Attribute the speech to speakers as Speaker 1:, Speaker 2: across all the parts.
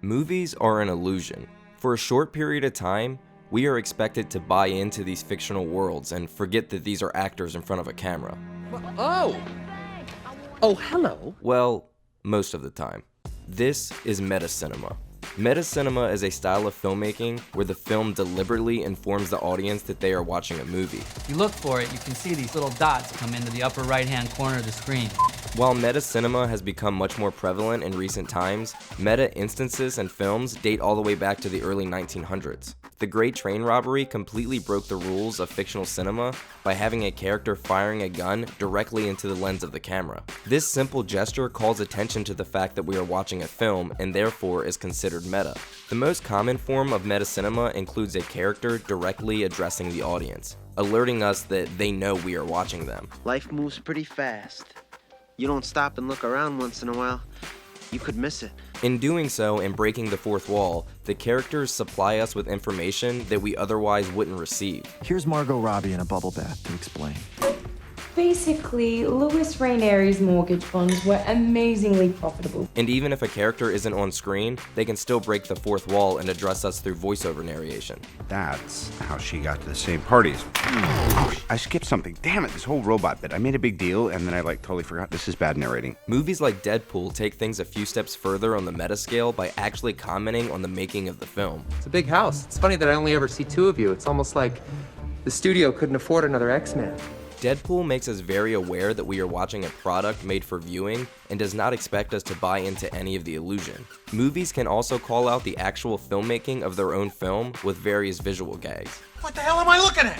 Speaker 1: Movies are an illusion. For a short period of time, we are expected to buy into these fictional worlds and forget that these are actors in front of a camera.
Speaker 2: Oh! Oh, hello.
Speaker 1: Well, most of the time. This is meta-cinema. Meta-cinema is a style of filmmaking where the film deliberately informs the audience that they are watching a movie.
Speaker 3: If you look for it, you can see these little dots come into the upper right-hand corner of the screen.
Speaker 1: While meta-cinema has become much more prevalent in recent times, meta-instances and films date all the way back to the early 1900s. The Great Train Robbery completely broke the rules of fictional cinema by having a character firing a gun directly into the lens of the camera. This simple gesture calls attention to the fact that we are watching a film and therefore is considered meta. The most common form of meta-cinema includes a character directly addressing the audience, alerting us that they know we are watching them.
Speaker 4: Life moves pretty fast. You don't stop and look around once in a while, you could miss it.
Speaker 1: In doing so and breaking the fourth wall, the characters supply us with information that we otherwise wouldn't receive.
Speaker 5: Here's Margot Robbie in a bubble bath to explain.
Speaker 6: Basically, Louis Rainieri's mortgage bonds were amazingly profitable.
Speaker 1: And even if a character isn't on screen, they can still break the fourth wall and address us through voiceover narration.
Speaker 7: That's how she got to the same parties. I skipped something. Damn it, this whole robot bit. I made a big deal and then I totally forgot. This is bad narrating.
Speaker 1: Movies like Deadpool take things a few steps further on the meta scale by actually commenting on the making of the film.
Speaker 2: It's a big house. It's funny that I only ever see two of you. It's almost like the studio couldn't afford another X-Man.
Speaker 1: Deadpool makes us very aware that we are watching a product made for viewing and does not expect us to buy into any of the illusion. Movies can also call out the actual filmmaking of their own film with various visual gags.
Speaker 8: What the hell am I looking at?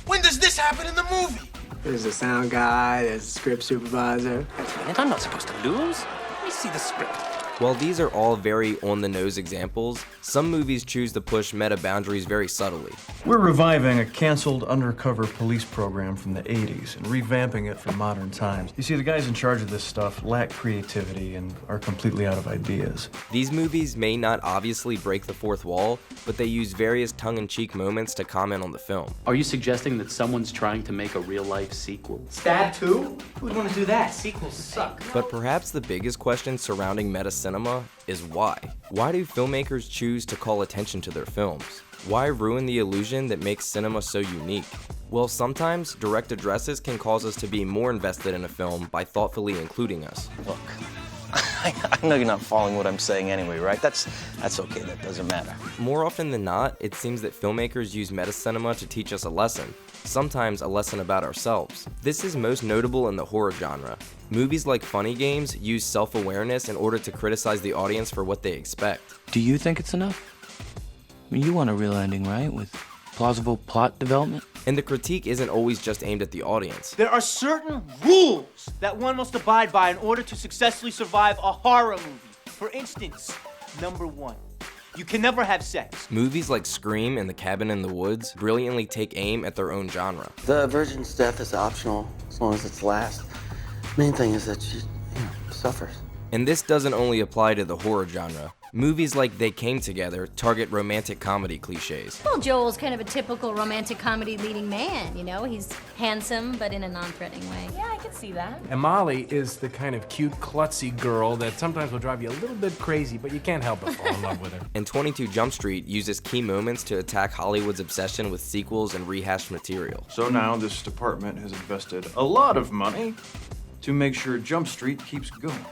Speaker 8: When does this happen in the movie?
Speaker 9: There's a sound guy, there's a script supervisor.
Speaker 8: And I'm not supposed to lose. Let me see the script.
Speaker 1: While these are all very on-the-nose examples, some movies choose to push meta boundaries very subtly.
Speaker 10: We're reviving a canceled undercover police program from the 80s and revamping it for modern times. You see, the guys in charge of this stuff lack creativity and are completely out of ideas.
Speaker 1: These movies may not obviously break the fourth wall, but they use various tongue-in-cheek moments to comment on the film.
Speaker 11: Are you suggesting that someone's trying to make a real-life sequel?
Speaker 9: Stab 2? Who'd want to do that? Sequels suck.
Speaker 1: But perhaps the biggest question surrounding meta-cinema is why? Why do filmmakers choose to call attention to their films? Why ruin the illusion that makes cinema so unique? Well, sometimes direct addresses can cause us to be more invested in a film by thoughtfully including us.
Speaker 12: Look, I know you're not following what I'm saying anyway, right? That's okay, that doesn't matter.
Speaker 1: More often than not, it seems that filmmakers use meta-cinema to teach us a lesson, sometimes a lesson about ourselves. This is most notable in the horror genre. Movies like Funny Games use self-awareness in order to criticize the audience for what they expect.
Speaker 11: Do you think it's enough? I mean, you want a real ending, right? With plausible plot development?
Speaker 1: And the critique isn't always just aimed at the audience.
Speaker 8: There are certain rules that one must abide by in order to successfully survive a horror movie. For instance, number 1. You can never have sex.
Speaker 1: Movies like Scream and The Cabin in the Woods brilliantly take aim at their own genre.
Speaker 12: The virgin's death is optional, as long as it's last. Main thing is that she, suffers.
Speaker 1: And this doesn't only apply to the horror genre. Movies like They Came Together target romantic comedy cliches.
Speaker 13: Well, Joel's kind of a typical romantic comedy leading man, you know? He's handsome, but in a non-threatening way.
Speaker 14: Yeah, I can see that.
Speaker 15: And Molly is the kind of cute, klutzy girl that sometimes will drive you a little bit crazy, but you can't help but fall in love with her.
Speaker 1: And 22 Jump Street uses key moments to attack Hollywood's obsession with sequels and rehashed material.
Speaker 16: So now this department has invested a lot of money to make sure Jump Street keeps going.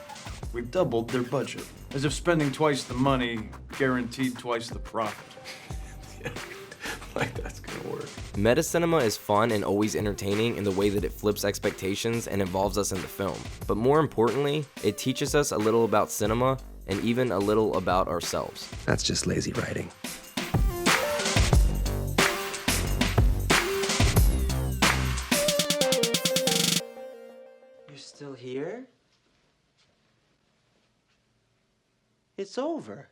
Speaker 16: We've doubled their budget, as if spending twice the money guaranteed twice the profit. Yeah, like that's gonna work.
Speaker 1: Meta-cinema is fun and always entertaining in the way that it flips expectations and involves us in the film. But more importantly, it teaches us a little about cinema and even a little about ourselves.
Speaker 9: That's just lazy writing.
Speaker 4: You're still here? It's over.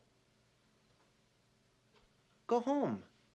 Speaker 4: Go home.